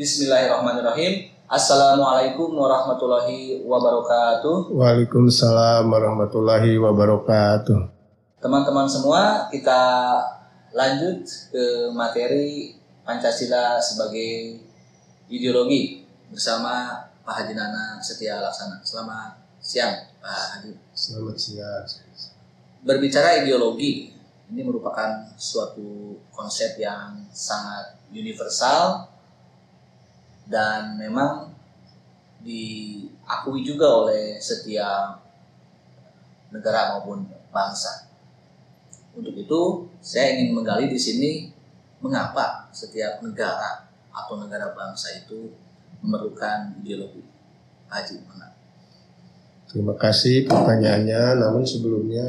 Bismillahirrahmanirrahim. Assalamualaikum warahmatullahi wabarakatuh. Waalaikumsalam warahmatullahi wabarakatuh. Teman-teman semua, kita lanjut ke materi Pancasila sebagai ideologi bersama Pak Haji Nana Setia Laksana. Selamat siang, Pak Haji. Selamat siang. Berbicara ideologi, ini merupakan suatu konsep yang sangat universal dan memang diakui juga oleh setiap negara maupun bangsa. Untuk itu, saya ingin menggali di sini mengapa setiap negara atau negara bangsa itu memerlukan ideologi. Haji, mana? Terima kasih pertanyaannya. Namun sebelumnya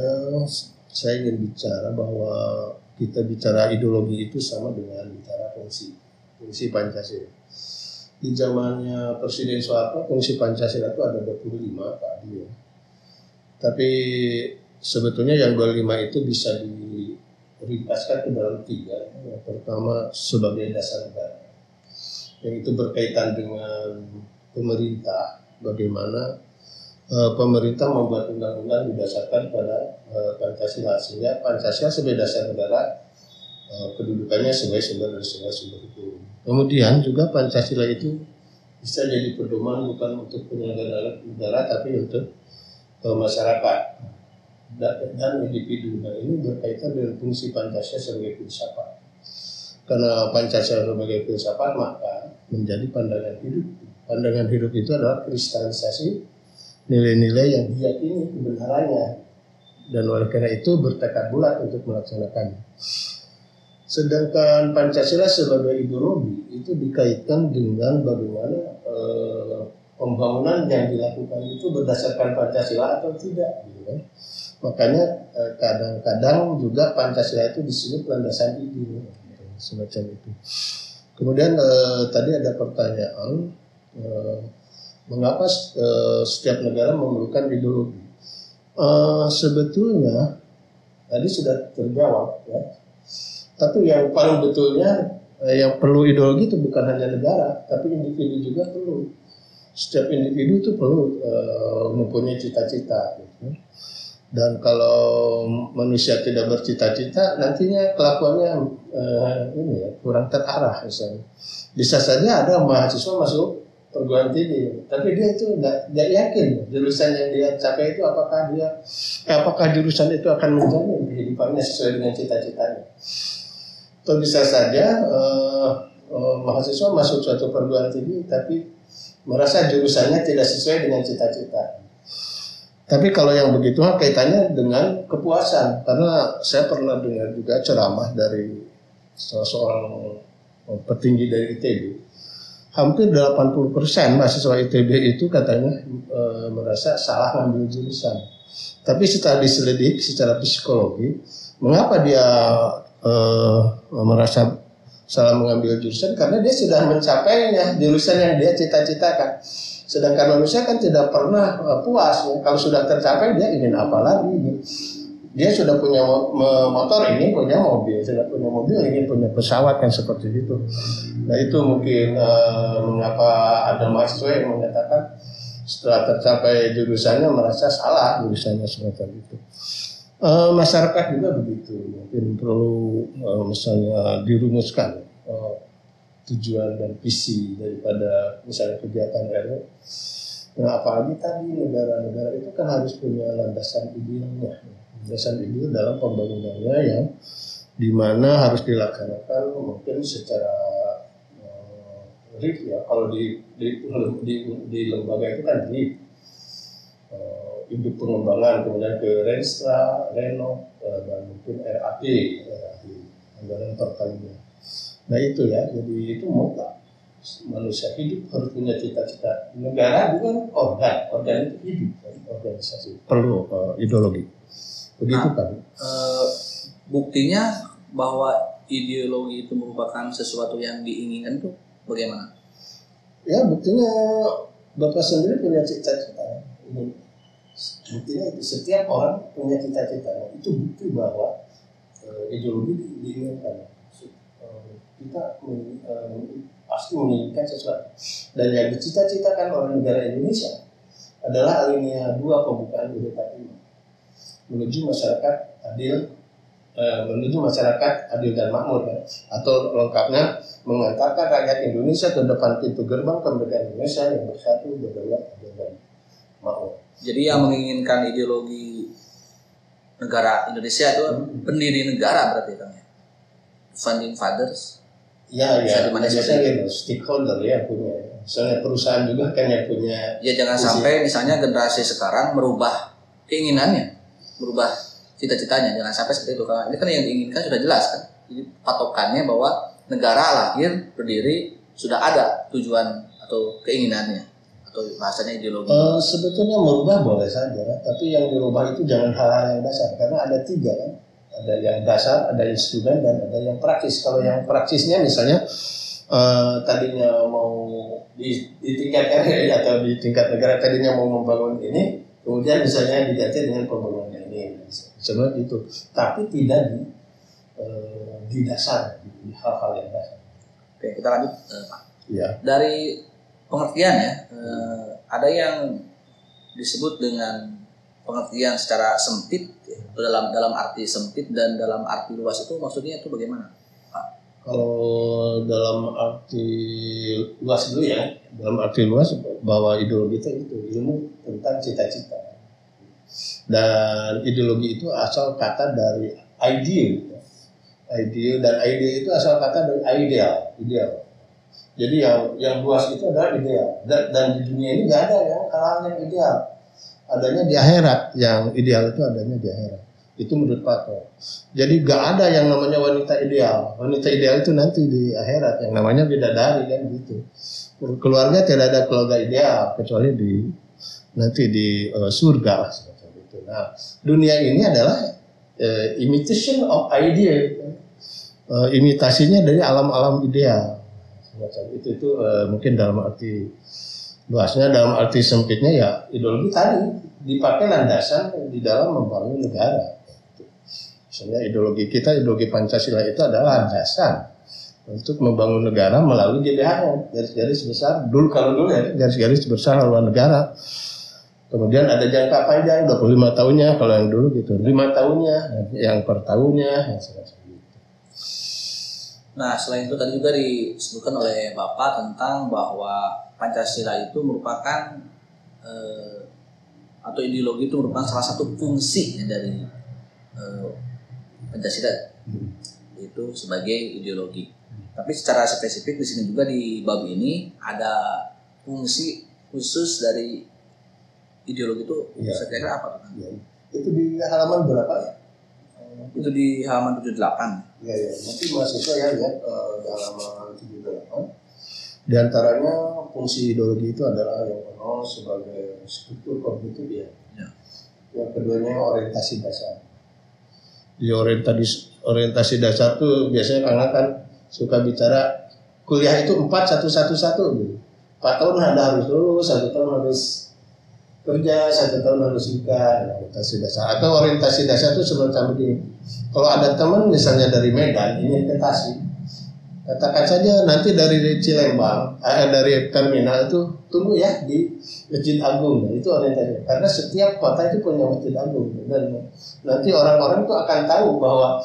saya ingin bicara bahwa kita bicara ideologi itu sama dengan bicara fungsi Pancasila. Di zamannya Presiden Soeharto, fungsi Pancasila itu ada 25 Pak Adi. Tapi sebetulnya yang 25 itu bisa diringkaskan ke dalam 3. Yang pertama sebagai dasar negara, yang itu berkaitan dengan pemerintah, bagaimana pemerintah membuat undang-undang didasarkan pada Pancasila, sehingga Pancasila sebagai dasar negara kedudukannya sebagai sumber hukum. Kemudian juga Pancasila itu bisa jadi pedoman bukan untuk penyelenggara negara tapi untuk masyarakat dan individu. Nah, ini berkaitan dengan fungsi Pancasila sebagai filsafat. Karena Pancasila sebagai filsafat, maka menjadi pandangan hidup. Pandangan hidup itu adalah kristalisasi nilai-nilai yang diyakini kebenarannya, dan oleh karena itu bertekad bulat untuk melaksanakannya. Sedangkan Pancasila sebagai ideologi itu dikaitkan dengan bagaimana pembangunan yang dilakukan itu berdasarkan Pancasila atau tidak, gitu kan. Makanya kadang-kadang juga Pancasila itu disebut landasan ide, semacam itu. Kemudian tadi ada pertanyaan, mengapa setiap negara memerlukan ideologi? Sebetulnya tadi sudah terjawab, ya. Tapi yang paling betulnya yang perlu ideologi itu bukan hanya negara, tapi individu juga perlu. Setiap individu itu perlu mempunyai cita-cita, gitu. Dan kalau manusia tidak bercita-cita, nantinya kelakuannya kurang terarah. Misalnya, bisa saja ada mahasiswa masuk perguruan tinggi, tapi dia itu nggak yakin jurusan yang dia capai itu apakah jurusan itu akan menjamin kehidupannya sesuai dengan cita-citanya. Atau bisa saja mahasiswa masuk suatu perguruan tinggi tapi merasa jurusannya tidak sesuai dengan cita-cita. Tapi kalau yang begitu kaitannya dengan kepuasan, karena saya pernah dengar juga ceramah dari seorang petinggi dari ITB. Hampir 80% mahasiswa ITB itu katanya merasa salah ngambil jurusan. Tapi setelah diselidik secara psikologi, mengapa dia merasa salah mengambil jurusan? Karena dia sudah mencapainya jurusan yang dia cita-citakan. Sedangkan manusia kan tidak pernah puas, ya. Kalau sudah tercapai dia ingin apa lagi? Dia sudah punya motor, ingin punya mobil, sudah punya mobil ingin punya pesawat, kan seperti itu. Nah, itu mungkin mengapa ada mahasiswa yang mengatakan setelah tercapai jurusannya merasa salah jurusannya, semacam itu. Masyarakat juga begitu, mungkin perlu misalnya dirumuskan tujuan dan visi daripada misalnya kegiatan RW. Nah, apalagi tadi negara-negara itu kan harus punya landasan idealnya, landasan ideal dalam pembangunannya yang dimana harus dilaksanakan mungkin secara RIF, ya. Kalau di lembaga itu kan RIF, induk pengembangan, kemudian ke Renstra, Renov, dan mungkin RAP, anggaran pertanian. Nah itu ya, jadi itu mutlak. Manusia hidup harus punya cita-cita. Negara bukan organ itu hidup, organisasi. Perlu ideologi. Begitu kan? Buktinya bahwa ideologi itu merupakan sesuatu yang diinginkan tuh bagaimana? Ya, buktinya Bapak sendiri punya cita-cita. Buktinya itu setiap orang punya cita-cita. Itu bukti bahwa ideologi diinginkan. Kita pasti menginginkan sesuatu. Dan yang dicita-citakan oleh negara Indonesia adalah alinea 2 pembukaan UUD 45 menuju masyarakat adil dan makmur, kan? Atau lengkapnya mengantarkan rakyat Indonesia ke depan pintu gerbang kemerdekaan Indonesia yang bersatu, berdaulat, adil dan makmur. Jadi yang menginginkan ideologi negara Indonesia itu pendiri negara berarti kan ya, founding fathers. Ya, biasanya stakeholder ya punya. Misalnya perusahaan juga kan yang punya. Ya jangan sampai misalnya generasi sekarang merubah keinginannya, merubah cita-citanya, jangan sampai seperti itu. Karena ini kan yang diinginkan sudah jelas kan. Jadi patokannya bahwa negara lahir berdiri sudah ada tujuan atau keinginannya atau bahasanya ideologi. Sebetulnya merubah boleh saja, tapi yang dirubah itu jangan hal-hal yang dasar, karena ada 3 kan. Ada yang dasar, ada instrumen, dan ada yang praktis. Kalau yang praksisnya misalnya tadinya mau di tingkat RI atau di tingkat negara tadinya mau membangun ini, kemudian misalnya diganti dengan pembangunan ini, sebenarnya itu. Tapi tidak di dasar, di hal-hal yang dasar. Oke, kita lanjut, Pak. Ya. Dari pengertian ya, ada yang disebut dengan pengertian secara sempit, ya, dalam arti sempit dan dalam arti luas itu maksudnya itu bagaimana, Pak? Kalau dalam arti luas dulu ya, dalam arti luas bahwa ideologi itu ilmu tentang cita-cita. Dan ideologi itu asal kata dari ideal. Ideal dan ide itu asal kata dari ideal. Jadi yang luas itu adalah ideal. Dan di dunia ini nggak ada yang hal-hal yang ideal. Adanya di akhirat. Yang ideal itu adanya di akhirat. Itu menurut Pato. Jadi nggak ada yang namanya wanita ideal. Wanita ideal itu nanti di akhirat. Yang namanya bidadari kan gitu. Keluarga tidak ada keluarga ideal kecuali nanti di surga lah seperti itu. Nah, dunia ini adalah imitation of ideal. Imitasinya dari alam-alam ideal. Itu mungkin dalam arti luasnya. Dalam arti sempitnya ya ideologi tadi dipakai landasan di dalam membangun negara. Misalnya ideologi kita, ideologi Pancasila itu adalah landasan untuk membangun negara melalui GBHN, garis-garis besar. Kalau dulu ya garis-garis besar haluan negara. Kemudian ada jangka panjang 25 tahunnya kalau yang dulu gitu, 5 tahunnya, yang per tahunnya, Nah, selain itu tadi juga disebutkan oleh Bapak tentang bahwa Pancasila itu merupakan atau ideologi itu merupakan salah satu fungsi dari Pancasila, itu sebagai ideologi. Tapi secara spesifik di sini juga di bab ini ada fungsi khusus dari ideologi itu. Ya. Saya kira apa? Ya. Itu di halaman berapa ya? Itu di halaman 78. Ya, nanti mahasiswa ya lihat di halaman 78. Di antaranya fungsi ideologi itu adalah yang pertama sebagai struktur kognitif ya. Yang keduanya orientasi dasar. Di orientasi dasar tuh biasanya karena kan suka bicara kuliah itu 4-1-1-1 gitu. 4 tahun Anda harus lulus, 1 tahun harus kerja, 1 tahun harus nikah. Orientasi dasar atau orientasi dasar itu semacam begini. Kalau ada teman misalnya dari Medan ini investasi, katakan saja nanti dari Cilembang, dari terminal itu tunggu ya di Masjid Agung. Nah, itu orientasi. Karena setiap kota itu punya Masjid Agung dan nanti orang-orang itu akan tahu bahwa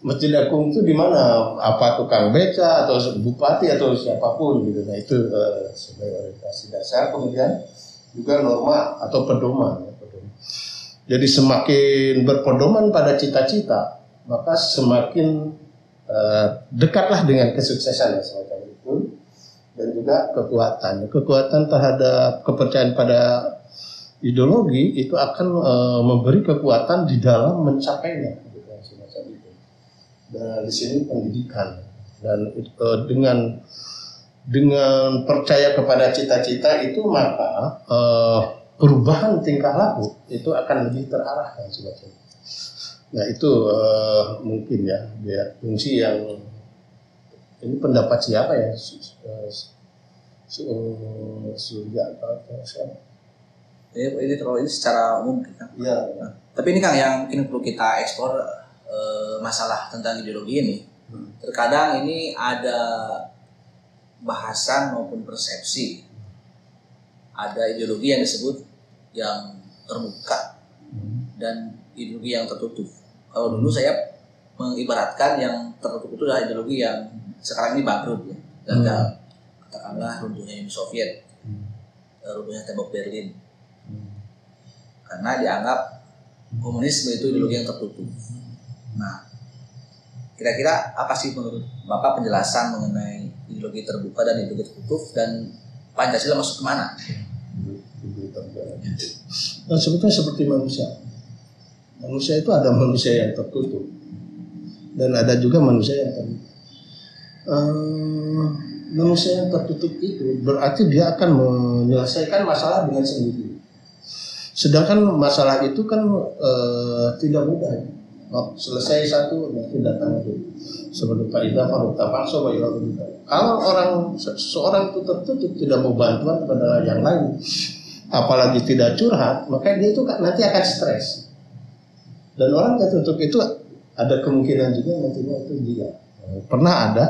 Masjid Agung itu di mana, apa tukang beca atau bupati atau siapapun gitu. Nah itu sebagai orientasi dasar. Kemudian juga norma atau pedoman. Jadi semakin berpedoman pada cita-cita, maka semakin dekatlah dengan kesuksesan semacam itu. Dan juga kekuatan terhadap kepercayaan pada ideologi itu akan memberi kekuatan di dalam mencapainya, semacam itu. Dan di sini pendidikan dan dengan percaya kepada cita-cita itu maka perubahan tingkah laku itu akan lebih terarah semacam itu. Nah itu mungkin ya fungsi yang ini pendapat siapa ya surga atau siapa? Ini secara umum kan. Ya. Nah, tapi ini Kang yang mungkin perlu kita eksplor masalah tentang ideologi ini. Terkadang ini ada bahasan maupun persepsi. Ada ideologi yang disebut yang terbuka dan ideologi yang tertutup. Kalau dulu saya mengibaratkan yang tertutup itu adalah ideologi yang sekarang ini bangkrut ya, gagal. Katakanlah runtuhnya Uni Soviet, runtuhnya tembok Berlin. Karena dianggap komunisme itu ideologi yang tertutup. Nah, kira-kira apa sih menurut Bapak penjelasan mengenai ideologi terbuka dan ideologi tertutup, dan Pancasila masuk kemana? Nah, sebetulnya seperti manusia. Manusia itu ada manusia yang tertutup dan ada juga manusia yang terbuka. Manusia yang tertutup itu berarti dia akan menyelesaikan masalah dengan sendiri. Sedangkan masalah itu kan tidak mudah. Selesai satu nanti datang itu. Seperti Pak Ida kalau seorang itu tertutup, tidak mau bantuan kepada yang lain, apalagi tidak curhat, maka dia itu nanti akan stres. Dan orang tertutup itu ada kemungkinan juga nantinya itu dia. Pernah ada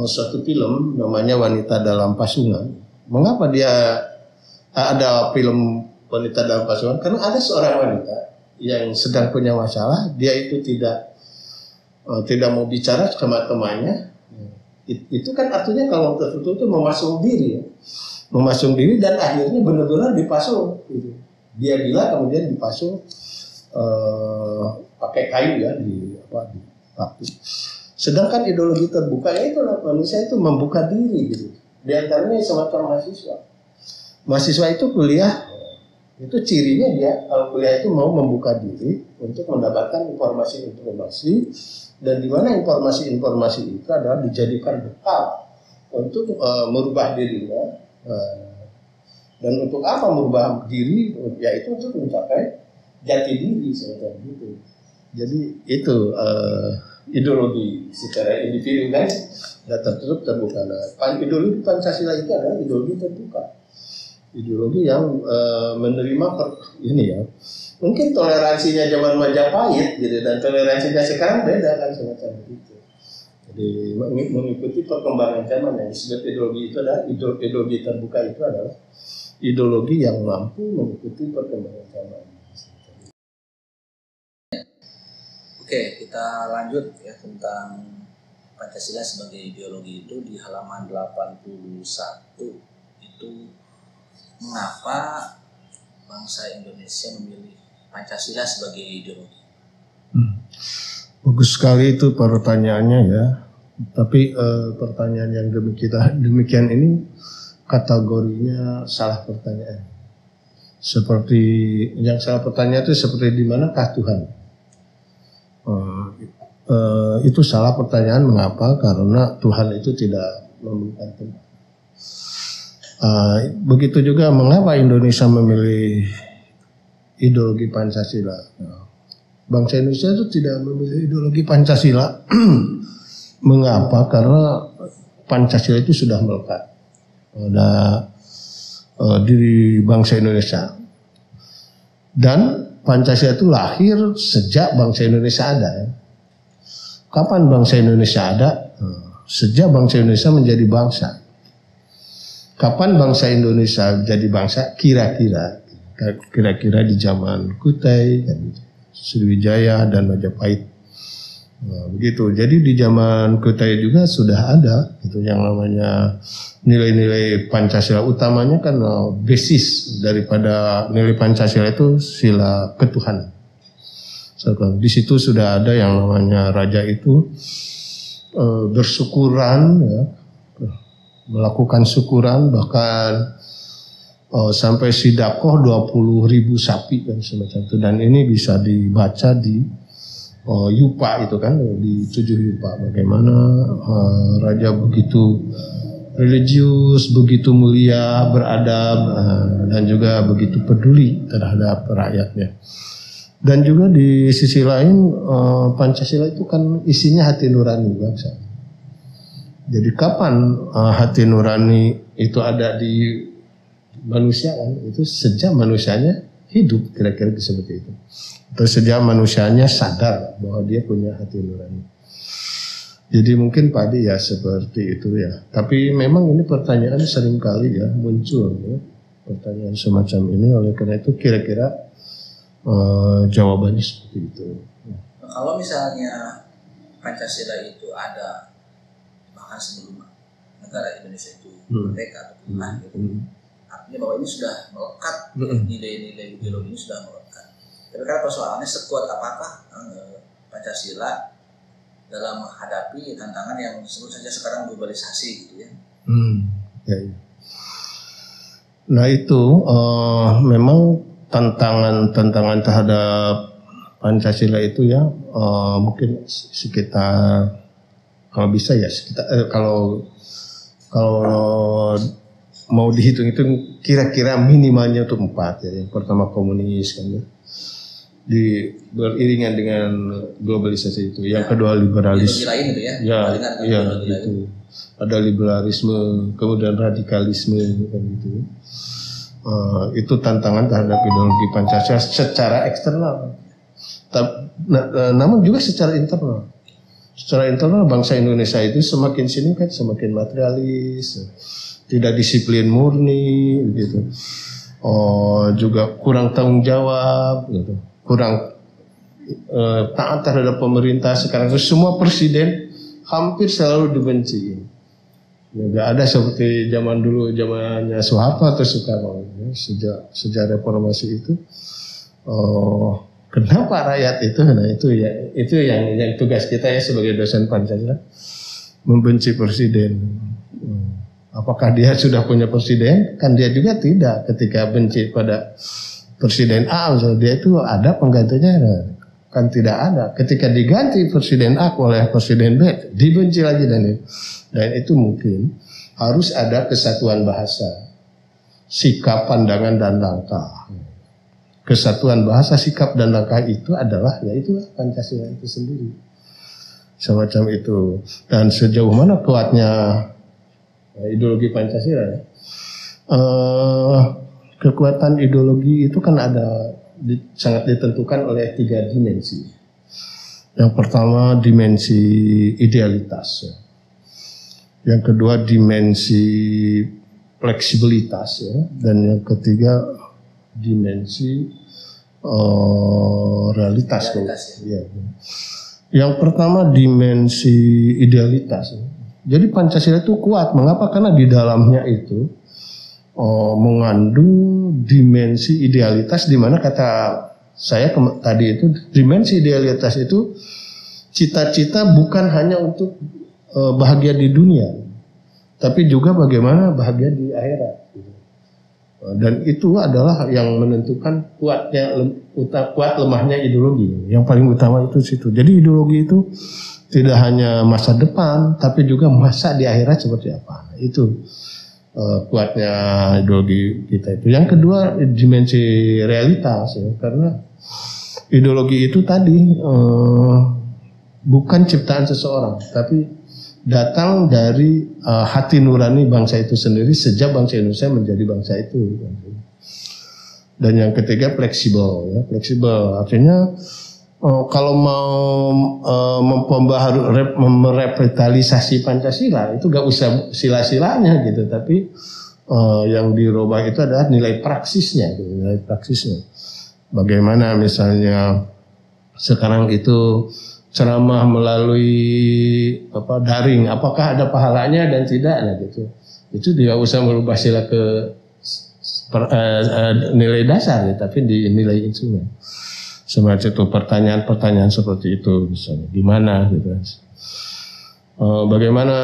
suatu film namanya Wanita Dalam Pasungan. Mengapa dia ada film Wanita Dalam Pasungan? Karena ada seorang wanita yang sedang punya masalah, dia itu tidak mau bicara sama temannya. Itu kan artinya kalau tertutup itu memasung diri, memasung diri, dan akhirnya benar-benar dipasung. Gitu. Dia gila kemudian dipasung pakai kayu ya di paku. Sedangkan ideologi terbuka ya itulah manusia itu membuka diri gitu. Di antaranya semacam mahasiswa. Mahasiswa itu kuliah, itu cirinya dia kalau kuliah itu mau membuka diri untuk mendapatkan informasi-informasi, dan di mana informasi-informasi itu adalah dijadikan bekal untuk merubah dirinya. Dan untuk apa merubah diri? Yaitu untuk mencapai jati diri seperti itu. Jadi itu ideologi secara individu kan, dan tertutup terbuka. Nah, ideologi Pancasila itu adalah ideologi terbuka, ideologi yang menerima ini ya. Mungkin toleransinya zaman Majapahit gitu, dan toleransinya sekarang beda kan, semacam itu. Jadi mengikuti perkembangan zaman. Yang disebut ideologi itu adalah ideologi terbuka, itu adalah ideologi yang mampu mengikuti perkembangan zaman. Oke, kita lanjut ya tentang Pancasila sebagai ideologi. Itu di halaman 81 itu mengapa bangsa Indonesia memilih Pancasila sebagai ideologi. Bagus sekali itu pertanyaannya ya. Tapi pertanyaan yang demikian ini kategorinya salah pertanyaan. Seperti yang salah pertanyaan itu seperti di manakah Tuhan? Itu salah pertanyaan. Mengapa? Karena Tuhan itu tidak memberikan tempat. Begitu juga mengapa Indonesia memilih ideologi Pancasila. Bangsa Indonesia itu tidak memilih ideologi Pancasila. Mengapa? Karena Pancasila itu sudah melekat pada diri bangsa Indonesia. Dan Pancasila itu lahir sejak bangsa Indonesia ada. Kapan bangsa Indonesia ada? Sejak bangsa Indonesia menjadi bangsa. Kapan bangsa Indonesia jadi bangsa? Kira-kira di zaman Kutai, Sriwijaya, dan Majapahit. Nah, begitu. Jadi di zaman Kutai juga sudah ada itu yang namanya nilai-nilai Pancasila. Utamanya kan basis daripada nilai Pancasila itu sila ketuhanan. Di situ sudah ada yang namanya raja itu bersyukuran ya, melakukan syukuran, bahkan sampai sidakoh 20.000 sapi dan semacam itu. Dan ini bisa dibaca di Yupa itu kan, di 7 Yupa, bagaimana raja begitu religius, begitu mulia, beradab, dan juga begitu peduli terhadap rakyatnya. Dan juga di sisi lain Pancasila itu kan isinya hati nurani bangsa. Jadi kapan hati nurani itu ada di manusia kan? Itu sejak manusianya hidup, kira-kira seperti itu. Atau sejak manusianya sadar bahwa dia punya hati nurani. Jadi mungkin Pak Adi ya seperti itu ya. Tapi memang ini pertanyaan sering kali ya muncul ya. Pertanyaan semacam ini, oleh karena itu kira-kira jawabannya seperti itu. Nah, kalau misalnya Pancasila itu ada bahkan sebelum negara Indonesia itu merdeka atau punah gitu, artinya bahwa ini sudah melekat, nilai-nilai ideologi ini sudah melekat. Tapi kan persoalannya sekuat apakah Pancasila dalam menghadapi tantangan yang disebut saja sekarang globalisasi gitu ya. Ya. Nah itu memang tantangan terhadap Pancasila itu ya mungkin sekitar, kalau bisa ya sekitar kalau mau dihitung-hitung kira-kira minimalnya untuk 4 ya. Yang pertama komunis kan ya, beriringan dengan globalisasi itu. Yang kedua liberalis. Ideologi lain itu ya. Ya itu. Ada liberalisme, kemudian radikalisme kan gitu. Itu tantangan terhadap ideologi Pancasila secara eksternal. Namun juga secara internal. Secara internal bangsa Indonesia itu semakin sini kan semakin materialis, tidak disiplin murni gitu. Juga kurang tanggung jawab gitu. Kurang taat terhadap pemerintah. Sekarang semua presiden hampir selalu dibenci. Nggak ada seperti zaman dulu, zamannya Soeharto atau Soekarno. Sejak reformasi itu, kenapa rakyat itu? Nah itu yang tugas kita ya sebagai dosen Pancasila, membenci presiden. Apakah dia sudah punya presiden? Kan dia juga tidak. Ketika benci pada Presiden A, dia itu ada penggantinya, kan tidak ada. Ketika diganti Presiden A oleh Presiden B, dibenci lagi dan itu mungkin harus ada kesatuan bahasa, sikap, pandangan dan langkah. Kesatuan bahasa, sikap dan langkah itu adalah yaitu Pancasila itu sendiri, semacam itu. Dan sejauh mana kuatnya ideologi Pancasila ya? Kekuatan ideologi itu kan sangat ditentukan oleh 3 dimensi. Yang pertama dimensi idealitas, ya. Yang kedua dimensi fleksibilitas, ya. Dan yang ketiga dimensi realitas. Ya. Yang pertama dimensi idealitas. Ya. Jadi Pancasila itu kuat. Mengapa? Karena di dalamnya itu mengandung dimensi idealitas, di mana kata saya tadi itu dimensi idealitas itu cita-cita bukan hanya untuk bahagia di dunia, tapi juga bagaimana bahagia di akhirat. Dan itu adalah yang menentukan kuat lemahnya ideologi. Yang paling utama itu situ. Jadi ideologi itu tidak hanya masa depan, tapi juga masa di akhirat seperti apa. Itu kuatnya ideologi kita itu. Yang kedua dimensi realitas, ya, karena ideologi itu tadi bukan ciptaan seseorang, tapi datang dari hati nurani bangsa itu sendiri sejak bangsa Indonesia menjadi bangsa itu. Dan yang ketiga fleksibel, ya. Fleksibel artinya kalau mau merevitalisasi Pancasila itu gak usah sila-silanya gitu, tapi yang dirubah itu adalah nilai praksisnya, gitu, nilai praksisnya. Bagaimana misalnya sekarang itu ceramah melalui daring, apakah ada pahalanya dan tidak, nah gitu. Itu tidak usah merubah sila ke nilai dasar, ya, tapi di nilai instrumen. Semacam itu pertanyaan-pertanyaan seperti itu misalnya gimana gitu. Bagaimana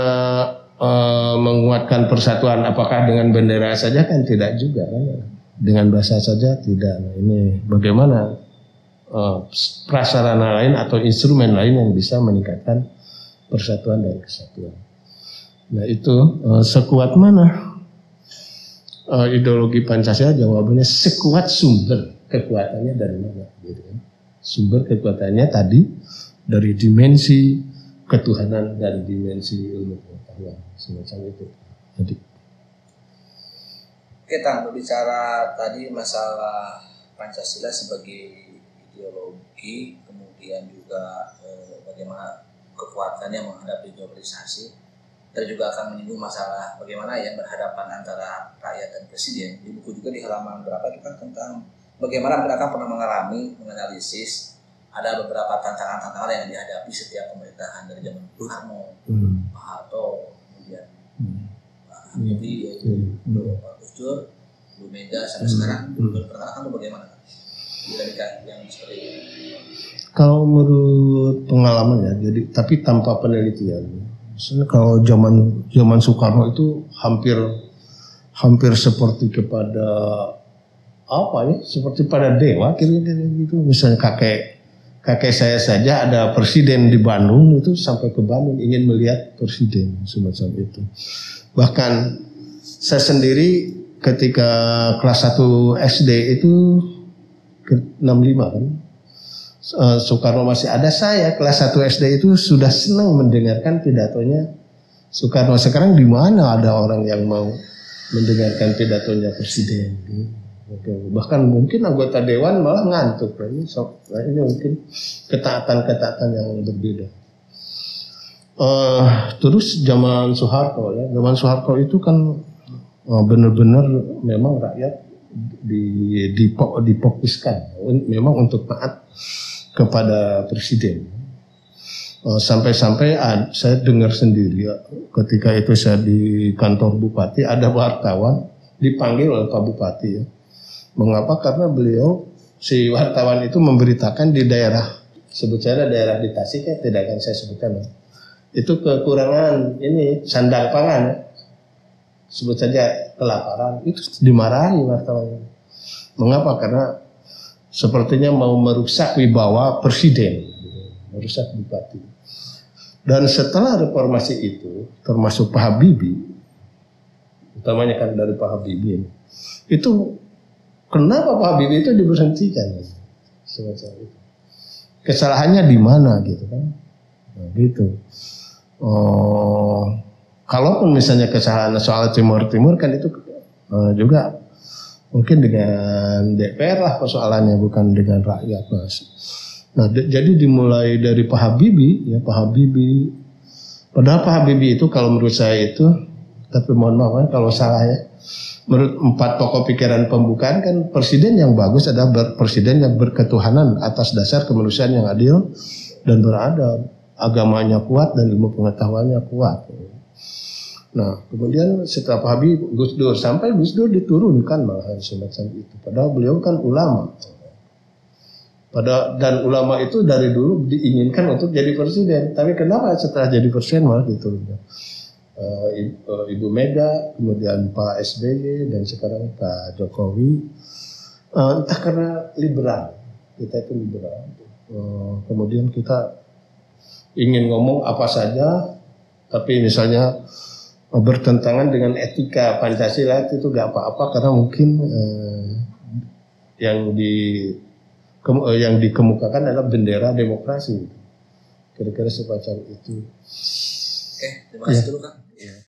menguatkan persatuan, apakah dengan bendera saja? Kan tidak juga kan? Dengan bahasa saja tidak. Nah, ini bagaimana prasarana lain atau instrumen lain yang bisa meningkatkan persatuan dan kesatuan. Nah itu sekuat mana ideologi Pancasila? Jawabannya sekuat sumber kekuatannya dari mana? Gitu. Sumber kekuatannya tadi dari dimensi ketuhanan dan dimensi ilmu pengetahuan, semacam itu. Jadi. Kita berbicara tadi masalah Pancasila sebagai ideologi, kemudian juga bagaimana kekuatannya menghadapi globalisasi. Kita juga akan menyinggung masalah bagaimana yang berhadapan antara rakyat dan presiden. Di buku juga di halaman berapa itu kan tentang bagaimana mereka pernah menganalisis ada beberapa tantangan-tantangan yang dihadapi setiap pemerintahan dari zaman Bung Karno, Pak Harto, kemudian Pak Habibie, Pak Gus Dur, Bu Mega sampai sekarang. Pertanyaan itu bagaimana dinamika yang seperti ini? Kalau menurut pengalaman ya, jadi tapi tanpa penelitian. Misalnya kalau zaman Soekarno itu hampir seperti kepada apa ya, seperti pada dewa kira-kira gitu. Misalnya kakek saya saja ada presiden di Bandung, itu sampai ke Bandung ingin melihat presiden semacam itu. Bahkan saya sendiri ketika kelas 1 SD itu ke 65 kan, Soekarno masih ada, saya kelas 1 SD itu sudah senang mendengarkan pidatonya Soekarno. Sekarang di mana ada orang yang mau mendengarkan pidatonya presiden? Bahkan mungkin anggota dewan malah ngantuk. Ini mungkin ketaatan yang berbeda. Terus zaman Soeharto ya, zaman Soeharto itu kan benar-benar memang rakyat difokuskan memang untuk taat kepada presiden. Sampai-sampai saya dengar sendiri ya, ketika itu saya di kantor bupati, ada wartawan dipanggil oleh Pak Bupati ya. Mengapa? Karena si wartawan itu memberitakan di daerah, sebut saja daerah di Tasik ya, tidak akan saya sebutkan ya. Itu kekurangan ini sandang pangan ya. Sebut saja kelaparan, itu dimarahi wartawan. Mengapa? Karena sepertinya mau merusak wibawa presiden, merusak bupati. Dan setelah reformasi itu, termasuk Pak Habibie, utamanya kan dari Pak Habibie, itu kenapa Pak Habibie itu diberhentikan? Semacam itu. Kesalahannya di mana gitu kan? Nah, gitu. Kalaupun misalnya kesalahan soal Timur kan itu juga mungkin dengan DPR lah persoalannya, bukan dengan rakyat mas. Nah jadi dimulai dari Pak Habibie ya, padahal Pak Habibie itu kalau menurut saya itu, tapi mohon maaf kalau salah ya, menurut 4 pokok pikiran pembukaan kan presiden yang bagus adalah presiden yang berketuhanan atas dasar kemanusiaan yang adil dan beradab, agamanya kuat dan ilmu pengetahuannya kuat. Nah, kemudian setelah Pak Habibie, Gus Dur, sampai Gus Dur diturunkan malahan semacam itu. Padahal beliau kan ulama. Dan ulama itu dari dulu diinginkan untuk jadi presiden. Tapi kenapa setelah jadi presiden malah diturunkan? Ibu Mega, kemudian Pak SBY, dan sekarang Pak Jokowi. Entah karena liberal. Kita itu liberal. Kemudian kita ingin ngomong apa saja, tapi misalnya bertentangan dengan etika Pancasila itu gak apa-apa, karena mungkin yang dikemukakan adalah bendera demokrasi. Kira-kira semacam itu. Oke, terima kasih dulu Kang.